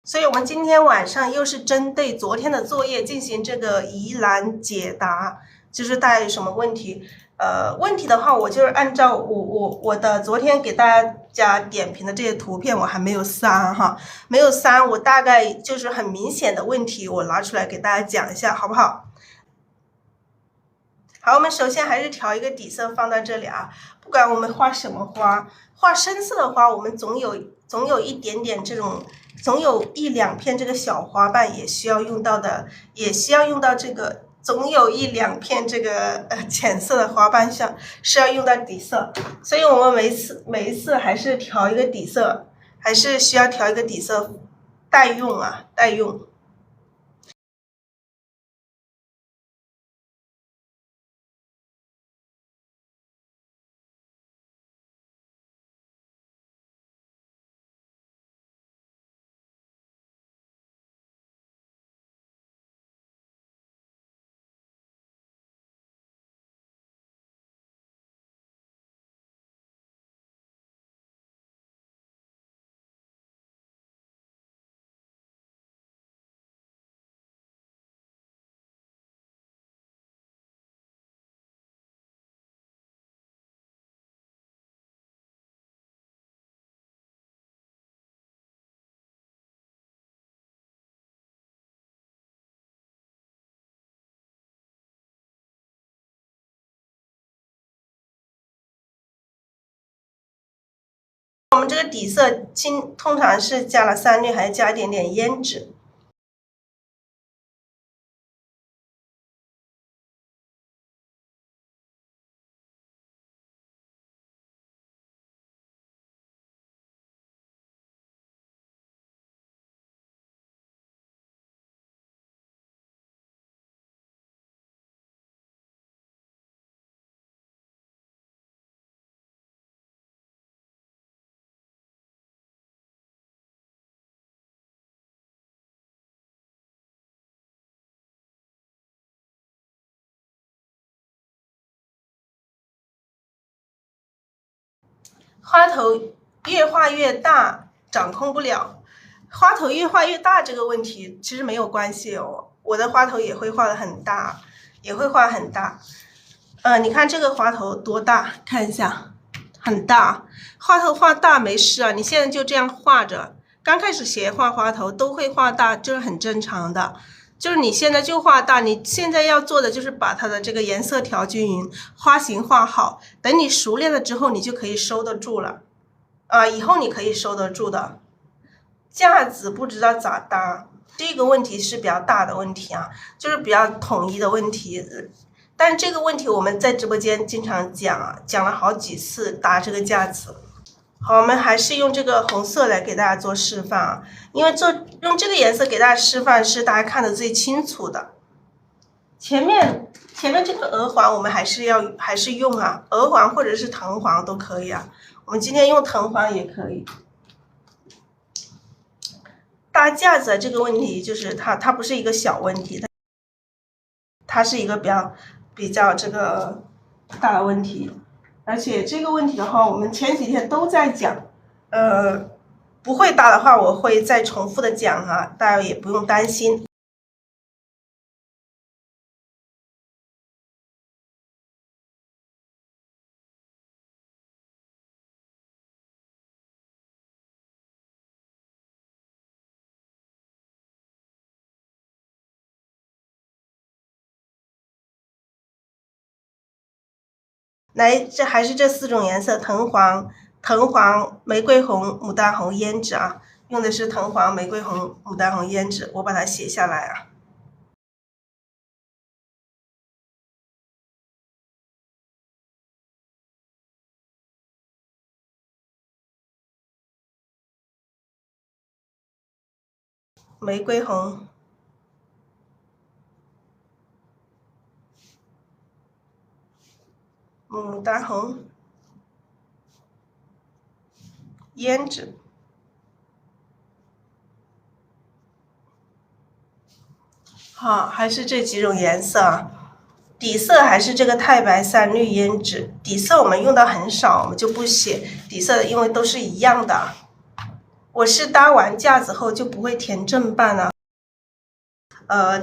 所以我们今天晚上又是针对昨天的作业进行这个疑难解答，就是大家有什么问题？问题的话，我就是按照我的昨天给大家点评的这些图片，我还没有删哈，没有删，我大概就是很明显的问题，我拿出来给大家讲一下，好不好？好，我们首先还是调一个底色放在这里啊，不管我们画什么花，画深色的花，我们总有一点点这种。总有一两片这个小花瓣也需要用到的，也需要用到这个，总有一两片这个浅色的花瓣上是要用到底色，所以我们每一次还是调一个底色，还是需要调一个底色代用啊，代用。我们这个底色通常是加了3氯，还是加一点点胭脂。花头越画越大，掌控不了。花头越画越大这个问题其实没有关系哦，我的花头也会画得很大，也会画很大。你看这个花头多大，看一下，很大。花头画大没事啊，你现在就这样画着。刚开始学画花头都会画大，就是很正常的。就是你现在就画大，你现在要做的就是把它的这个颜色调均匀，花型画好。等你熟练了之后，你就可以收得住了。以后你可以收得住的。架子不知道咋搭，这个问题是比较大的问题啊，就是比较统一的问题。但这个问题我们在直播间经常讲啊，讲了好几次搭这个架子。好，我们还是用这个红色来给大家做示范啊，因为用这个颜色给大家示范是大家看得最清楚的。前面这个鹅黄我们还是用啊，鹅黄或者是藤黄都可以啊。我们今天用藤黄也可以。搭架子这个问题就是它不是一个小问题，它是一个比较这个大的问题。而且这个问题的话，我们前几天都在讲，不会搭的话，我会再重复的讲啊，大家也不用担心。来，这还是这4种颜色：藤黄、玫瑰红、牡丹红、胭脂啊。用的是藤黄、玫瑰红、牡丹红、胭脂，我把它写下来啊。玫瑰红、牡丹红、胭脂。好，还是这几种颜色啊。底色还是这个太白、3氯、胭脂。底色我们用到很少，我们就不写底色，因为都是一样的。我是搭完架子后就不会填正半了。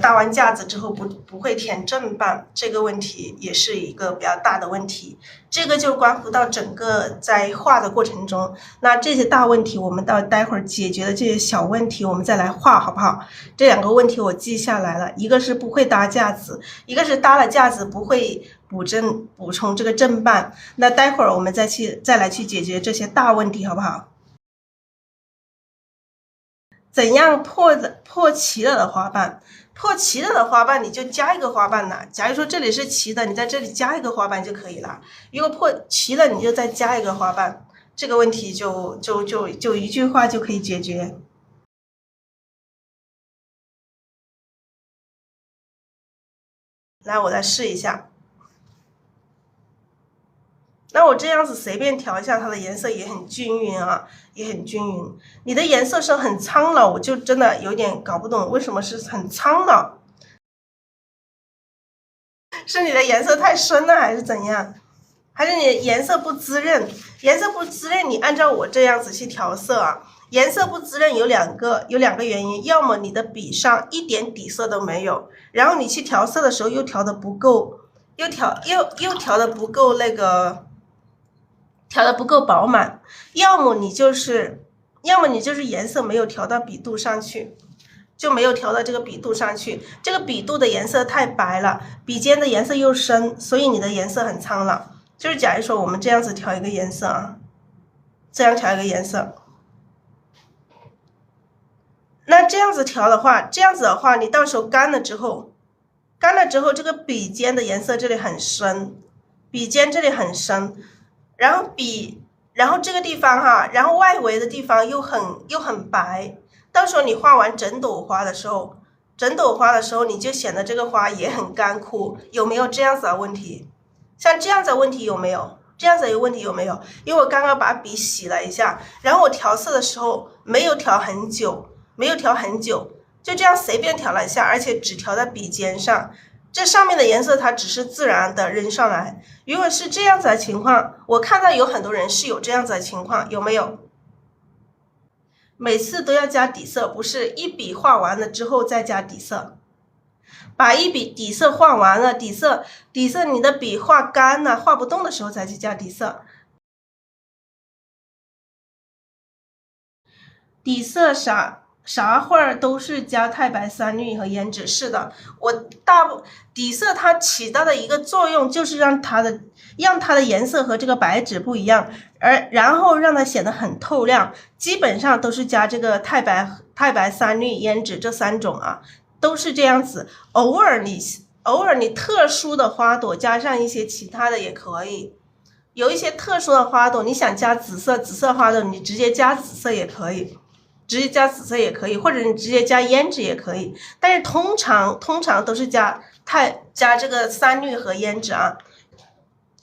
搭完架子之后不会填正半，这个问题也是一个比较大的问题。这个就关乎到整个在画的过程中，那这些大问题我们到待会儿解决的这些小问题，我们再来画好不好？这两个问题我记下来了，一个是不会搭架子，一个是搭了架子不会补充这个正半。那待会儿我们再来去解决这些大问题，好不好？怎样破齐了的花瓣？破齐了的花瓣你就加一个花瓣呐。假如说这里是齐的，你在这里加一个花瓣就可以了。如果破齐了，你就再加一个花瓣，这个问题就一句话就可以解决。来，我再试一下。那我这样子随便调一下，它的颜色也很均匀啊，也很均匀。你的颜色是很苍老，我就真的有点搞不懂为什么是很苍老，是你的颜色太深了还是怎样？还是你的颜色不滋润？颜色不滋润，你按照我这样子去调色啊。颜色不滋润有两个原因，要么你的笔上一点底色都没有，然后你去调色的时候又调的不够，又调的不够那个。调的不够饱满，要么你就是颜色没有调到笔肚上去，就没有调到这个笔肚上去，这个笔肚的颜色太白了，笔尖的颜色又深，所以你的颜色很苍老。就是假如说我们这样子调一个颜色啊，这样调一个颜色，那这样子调的话，你到时候干了之后，这个笔尖的颜色这里很深，笔尖这里很深。然后这个地方哈，然后外围的地方又很白，到时候你画完整朵花的时候，你就显得这个花也很干枯，有没有这样子的问题？像这样子的问题有没有？这样子的问题有没有？因为我刚刚把笔洗了一下，然后我调色的时候没有调很久，就这样随便调了一下，而且只调在笔尖上。这上面的颜色它只是自然的扔上来，如果是这样子的情况，我看到有很多人是有这样子的情况，有没有？每次都要加底色，不是一笔画完了之后再加底色，把一笔底色画完了，底色你的笔画干了，画不动的时候再去加底色。底色啥画都是加太白、三绿和胭脂，是的，底色它起到的一个作用就是让它的颜色和这个白纸不一样，然后让它显得很透亮，基本上都是加这个太白、三绿、胭脂这三种啊，都是这样子。偶尔你特殊的花朵加上一些其他的也可以，有一些特殊的花朵你想加紫色花朵，你直接加紫色也可以。或者你直接加胭脂也可以，但是通常都是加这个三绿和胭脂啊。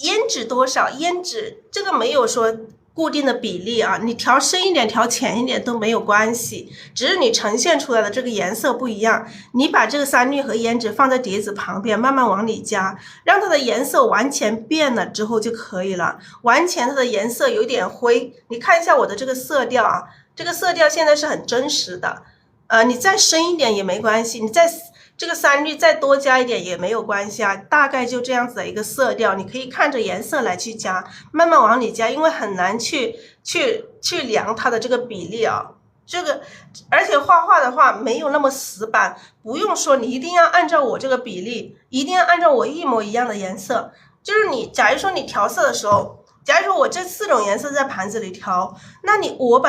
胭脂多少？胭脂这个没有说固定的比例啊，你调深一点调浅一点都没有关系，只是你呈现出来的这个颜色不一样。你把这个三绿和胭脂放在碟子旁边，慢慢往里加，让它的颜色完全变了之后就可以了。完全它的颜色有点灰，你看一下我的这个色调啊，这个色调现在是很真实的，你再深一点也没关系，你这个三绿再多加一点也没有关系啊，大概就这样子的一个色调，你可以看着颜色来去加，慢慢往里加，因为很难去量它的这个比例啊。而且画画的话没有那么死板，不用说你一定要按照我这个比例，一定要按照我一模一样的颜色。就是假如说你调色的时候，假如说我这4种颜色在盘子里调，那我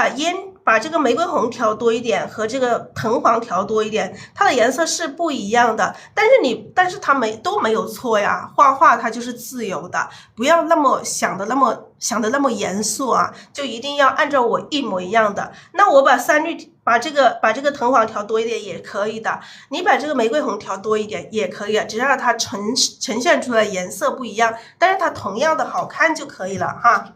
把这个玫瑰红调多一点和这个藤黄调多一点，它的颜色是不一样的，但是它都没有错呀。画画它就是自由的，不要想的那么严肃啊，就一定要按照我一模一样的。那我把这个藤黄调多一点也可以的，你把这个玫瑰红调多一点也可以，只要它呈现出来颜色不一样，但是它同样的好看就可以了哈。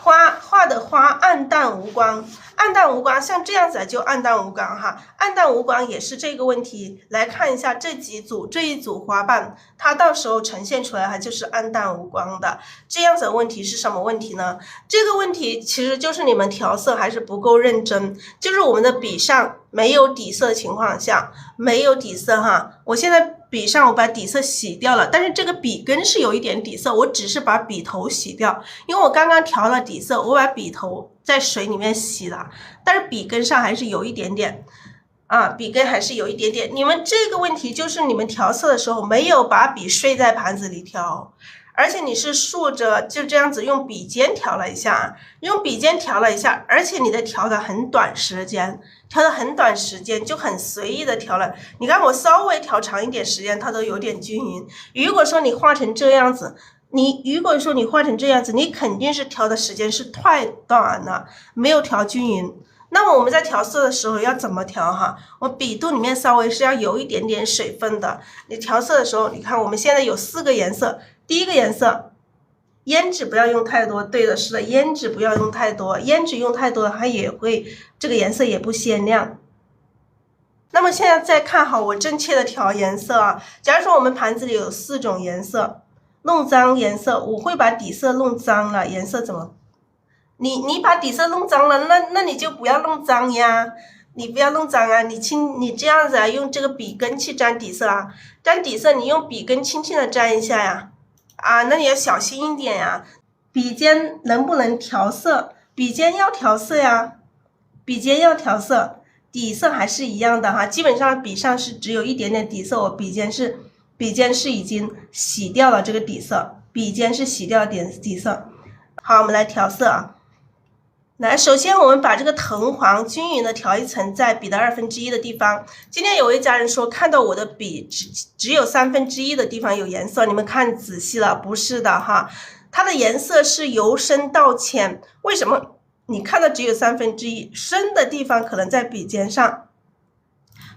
画的花暗淡无光，暗淡无光，像这样子就暗淡无光哈。暗淡无光也是这个问题。来看一下这一组花瓣，它到时候呈现出来它就是暗淡无光的。这样子的问题是什么问题呢？这个问题其实就是你们调色还是不够认真，就是我们的笔上没有底色的情况下，没有底色哈。我现在笔上我把底色洗掉了，但是这个笔根是有一点底色，我只是把笔头洗掉，因为我刚刚调了底色，我把笔头在水里面洗了，但是笔根上还是有一点点啊，笔根还是有一点点。你们这个问题就是你们调色的时候没有把笔睡在盘子里调，而且你是竖着就这样子用笔尖调了一下，而且你的调的很短时间，就很随意的调了。你看我稍微调长一点时间，它都有点均匀。如果说你画成这样子，你肯定是调的时间是太短了，没有调均匀。那么我们在调色的时候要怎么调哈？我笔肚里面稍微是要有一点点水分的。你调色的时候，你看我们现在有4个颜色，第一个颜色胭脂不要用太多，对的，是的，胭脂不要用太多，胭脂用太多它也会这个颜色也不鲜亮。那么现在再看好我正确的调颜色啊。假如说我们盘子里有4种颜色，弄脏颜色，我会把底色弄脏了，颜色怎么？你把底色弄脏了，那你就不要弄脏呀，你不要弄脏啊，你这样子啊，用这个笔根去沾底色啊，沾底色你用笔根轻轻的沾一下呀，啊，那你要小心一点呀。笔尖能不能调色？笔尖要调色呀，笔尖要调色，底色还是一样的哈，基本上笔上是只有一点点底色，我笔尖是已经洗掉了这个底色，笔尖是洗掉底色。好，我们来调色啊。来，首先我们把这个藤黄均匀的调一层在笔的1/2的地方。今天有位家人说看到我的笔只有1/3的地方有颜色，你们看仔细了，不是的哈，它的颜色是由深到浅。为什么你看到只有1/3？深的地方可能在笔尖上，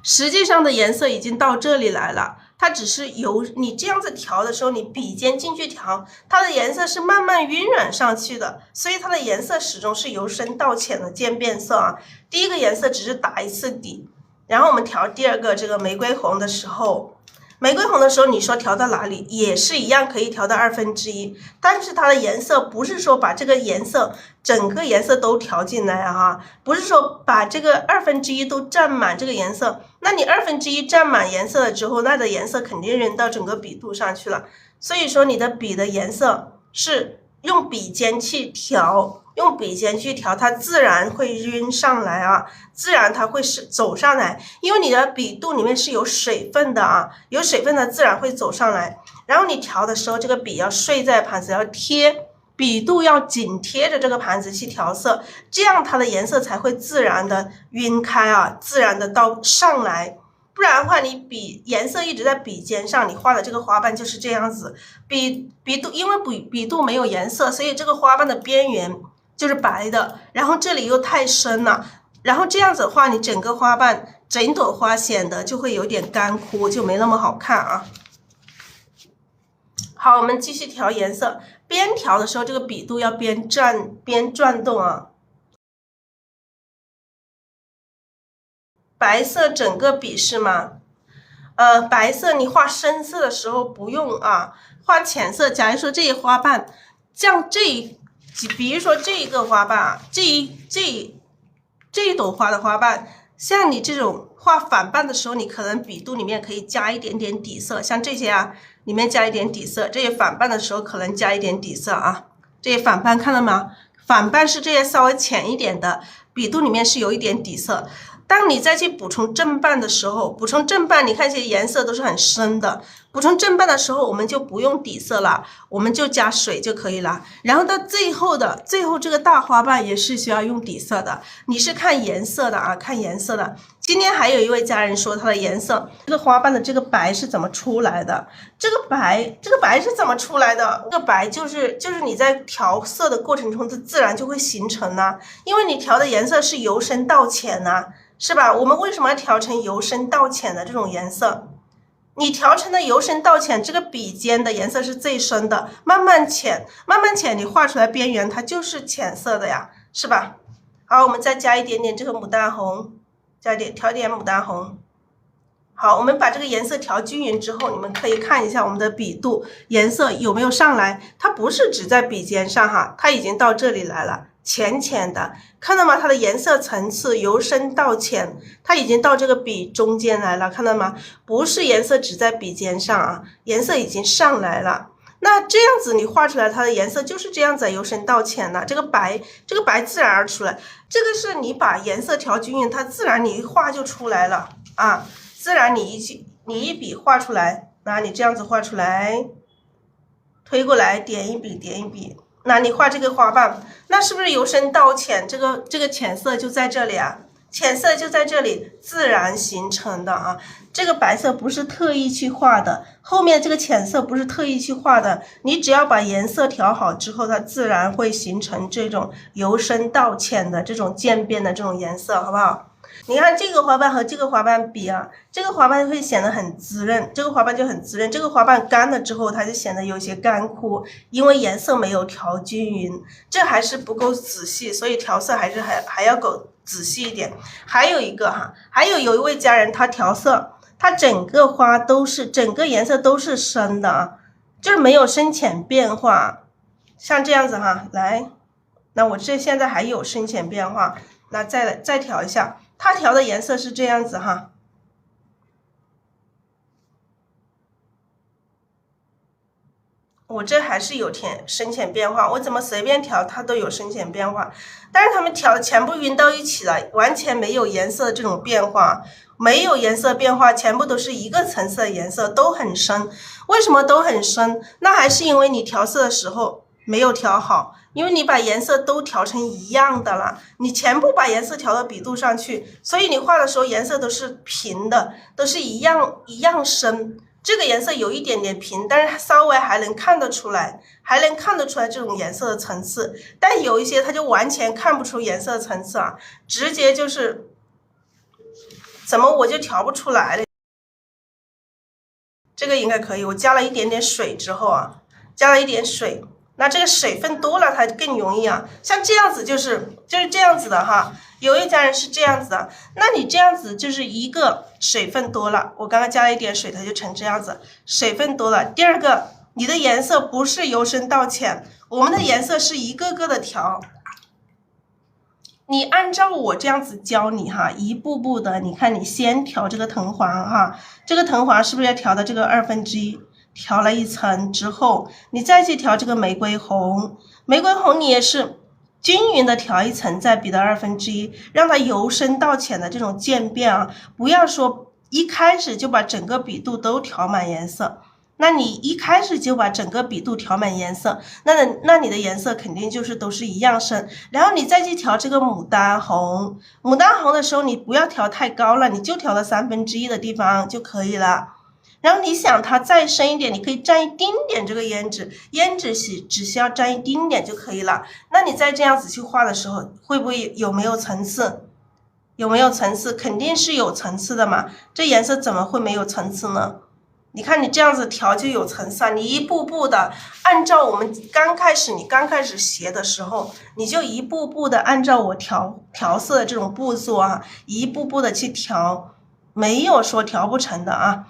实际上的颜色已经到这里来了。它只是由你这样子调的时候，你笔尖进去调，它的颜色是慢慢晕染上去的，所以它的颜色始终是由深到浅的渐变色啊。第一个颜色只是打一次底，然后我们调第二个这个玫瑰红的时候，你说调到哪里也是一样，可以调到1/2，但是它的颜色不是说把这个颜色整个颜色都调进来啊，不是说把这个1/2都占满这个颜色，那你1/2占满颜色了之后，那的颜色肯定扔到整个笔肚上去了。所以说你的笔的颜色是用笔尖去调，它自然会晕上来啊，自然它会走上来，因为你的笔肚里面是有水分的啊，有水分的自然会走上来。然后你调的时候，这个笔要睡在盘子，要贴，笔肚要紧贴着这个盘子去调色，这样它的颜色才会自然的晕开啊，自然的到上来。不然的话，你颜色一直在笔尖上，你画的这个花瓣就是这样子。笔肚因为笔肚没有颜色，所以这个花瓣的边缘就是白的，然后这里又太深了，然后这样子的话，你整个花瓣整朵花显得就会有点干枯，就没那么好看啊。好，我们继续调颜色，边调的时候这个笔肚要边转动啊。白色整个笔是吗？白色你画深色的时候不用啊，画浅色。假如说这一花瓣，像比如说这一个花瓣啊，这一朵花的花瓣，像你这种画反瓣的时候，你可能笔肚里面可以加一点点底色，像这些啊，里面加一点底色。这些反瓣的时候可能加一点底色啊。这些反瓣看到吗？反瓣是这些稍微浅一点的，笔肚里面是有一点底色。当你再去补充正瓣的时候，你看这些颜色都是很深的，补充正瓣的时候我们就不用底色了，我们就加水就可以了。然后到最后这个大花瓣也是需要用底色的，你是看颜色的啊，看颜色的。今天还有一位家人说它的颜色，这个花瓣的这个白是怎么出来的？这个白是怎么出来的？这个白就是你在调色的过程中它自然就会形成呢，因为你调的颜色是由深到浅呢，是吧？我们为什么要调成由深到浅的这种颜色？你调成的由深到浅，这个笔尖的颜色是最深的，慢慢浅，慢慢浅，你画出来边缘它就是浅色的呀，是吧？好，我们再加一点点这个牡丹红，调一点牡丹红。好，我们把这个颜色调均匀之后，你们可以看一下我们的笔肚颜色有没有上来，它不是只在笔尖上哈，它已经到这里来了。浅浅的，看到吗？它的颜色层次由深到浅，它已经到这个笔中间来了，看到吗？不是颜色只在笔尖上啊，颜色已经上来了。那这样子你画出来，它的颜色就是这样子，由深到浅的。这个白自然而出来，这个是你把颜色调均匀，它自然你一画就出来了啊，自然你一笔画出来，那你这样子画出来，推过来点一笔点一笔。那你画这个花瓣，那是不是由深到浅？这个浅色就在这里啊，浅色就在这里自然形成的啊。这个白色不是特意去画的，后面这个浅色不是特意去画的，你只要把颜色调好之后，它自然会形成这种由深到浅的这种渐变的这种颜色，好不好？你看这个花瓣和这个花瓣比啊，这个花瓣会显得很滋润，这个花瓣就很滋润，这个花瓣干了之后它就显得有些干枯，因为颜色没有调均匀，这还是不够仔细，所以调色还要够仔细一点。还有一个哈，有一位家人他调色，他整个花整个颜色都是深的啊，就是没有深浅变化，像这样子哈，来，那我这现在还有深浅变化，那再调一下。它调的颜色是这样子哈，我这还是有点深浅变化，我怎么随便调它都有深浅变化，但是它们调的全部匀到一起了，完全没有颜色这种变化，没有颜色变化，全部都是一个层次的颜色，都很深。为什么都很深？那还是因为你调色的时候没有调好，因为你把颜色都调成一样的了，你全部把颜色调到笔肚上去，所以你画的时候颜色都是平的，都是一样深。这个颜色有一点点平，但是稍微还能看得出来，这种颜色的层次。但有一些它就完全看不出颜色层次啊，直接就是怎么我就调不出来了。这个应该可以，我加了一点点水之后啊，加了一点水。那这个水分多了，它更容易啊。像这样子就是这样子的哈。有一家人是这样子的，那你这样子就是一个水分多了，我刚刚加了一点水，它就成这样子，水分多了。第二个，你的颜色不是由深到浅，我们的颜色是一个个的调。你按照我这样子教你哈，一步步的，你看你先调这个藤黄哈，这个藤黄是不是要调到这个1/2？调了一层之后，你再去调这个玫瑰红，玫瑰红你也是均匀的调一层，在笔的1/2，让它由深到浅的这种渐变啊，不要说一开始就把整个笔肚都调满颜色。那你一开始就把整个笔肚调满颜色，那你的颜色肯定就是都是一样深。然后你再去调这个牡丹红，牡丹红的时候你不要调太高了，你就调到1/3的地方就可以了。然后你想它再深一点，你可以沾一丁点这个胭脂，只需要沾一丁点就可以了。那你再这样子去画的时候，会不会有没有层次？有没有层次？肯定是有层次的嘛。这颜色怎么会没有层次呢？你看你这样子调就有层次啊！你一步步的按照我们刚开始学的时候，你就一步步的按照我调色的这种步骤啊，一步步的去调，没有说调不成的啊。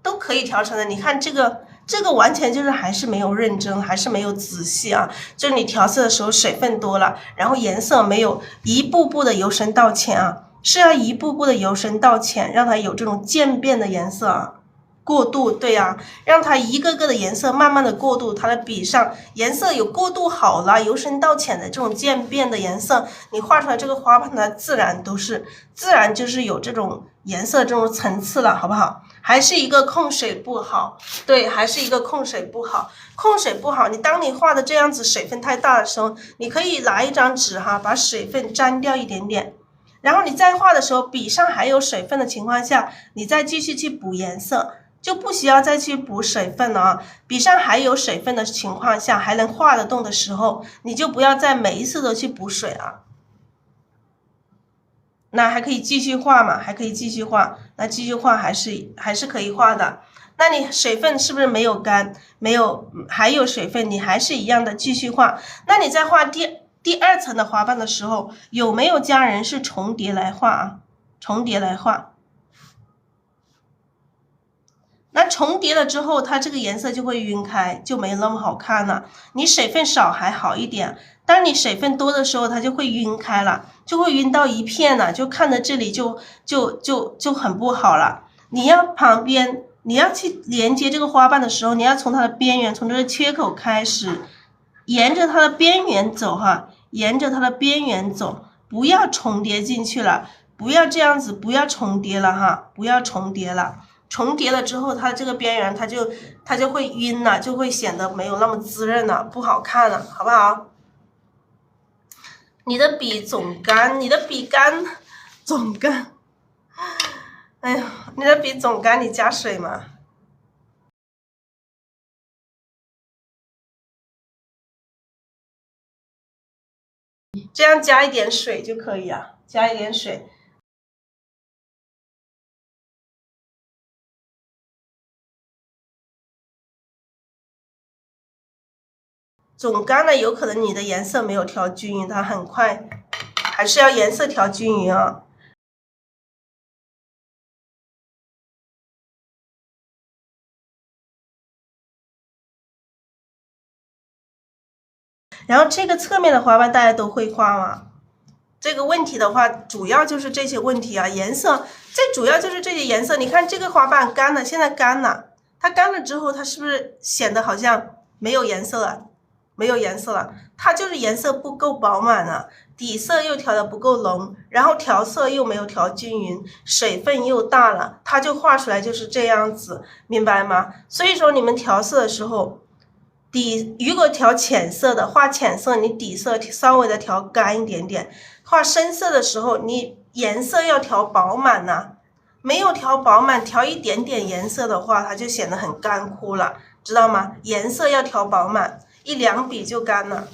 都可以调成的。你看这个完全就是还是没有认真，还是没有仔细啊。就是你调色的时候水分多了，然后颜色没有一步步的由深到浅啊，是要一步步的由深到浅，让它有这种渐变的颜色啊。过渡，对啊，让它一个个的颜色慢慢的过渡，它的笔上颜色有过渡好了，由深到浅的这种渐变的颜色，你画出来这个花瓣它自然就是有这种颜色这种层次了，好不好？还是一个控水不好，对，还是一个控水不好。控水不好，当你画的这样子水分太大的时候，你可以拿一张纸哈，把水分沾掉一点点。然后你再画的时候，笔上还有水分的情况下，你再继续去补颜色，就不需要再去补水分了啊。笔上还有水分的情况下，还能画得动的时候，你就不要再每一次都去补水啊。那还可以继续画嘛？还可以继续画，那继续画还是可以画的。那你水分是不是没有干？没有，还有水分，你还是一样的继续画。那你在画第二层的花瓣的时候，有没有家人是重叠来画啊？重叠来画。那重叠了之后，它这个颜色就会晕开，就没有那么好看了。你水分少还好一点，当你水分多的时候，它就会晕开了，就会晕到一片了，就看着这里就很不好了。你要旁边，你要去连接这个花瓣的时候，你要从它的边缘，从这个缺口开始，沿着它的边缘走哈，沿着它的边缘走，不要重叠进去了，不要这样子，不要重叠了哈，不要重叠了。重叠了之后，它这个边缘它就会晕了，就会显得没有那么滋润了，不好看了，好不好？你的笔总干，你的笔干总干，哎呀，你的笔总干，你加水吗？这样加一点水就可以啊，加一点水。总干了，有可能你的颜色没有调均匀，它很快还是要颜色调均匀啊。然后这个侧面的花瓣大家都会画吗？这个问题的话，主要就是这些问题啊，颜色最主要就是这些颜色。你看这个花瓣干了，现在干了，它干了之后，它是不是显得好像没有颜色了？没有颜色了，它就是颜色不够饱满了，底色又调的不够浓，然后调色又没有调均匀，水分又大了，它就画出来就是这样子，明白吗？所以说你们调色的时候，如果调浅色的，画浅色，你底色稍微的调干一点点，画深色的时候，你颜色要调饱满呐，没有调饱满，调一点点颜色的话，它就显得很干枯了，知道吗？颜色要调饱满，一两笔就干了。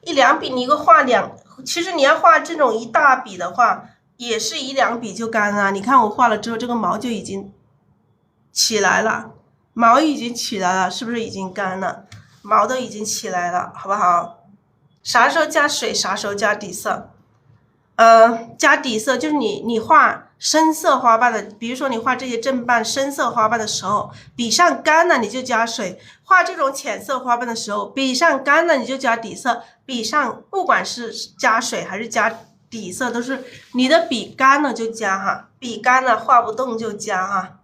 一两笔你一个画其实你要画这种一大笔的话，也是一两笔就干了。你看我画了之后，这个毛就已经起来了，毛已经起来了，是不是已经干了？毛都已经起来了，好不好？啥时候加水，啥时候加底色。加底色就是你画深色花瓣的，比如说你画这些正瓣深色花瓣的时候，笔上干了你就加水；画这种浅色花瓣的时候，笔上干了你就加底色。笔上不管是加水还是加底色，都是你的笔干了就加哈，笔干了画不动就加哈。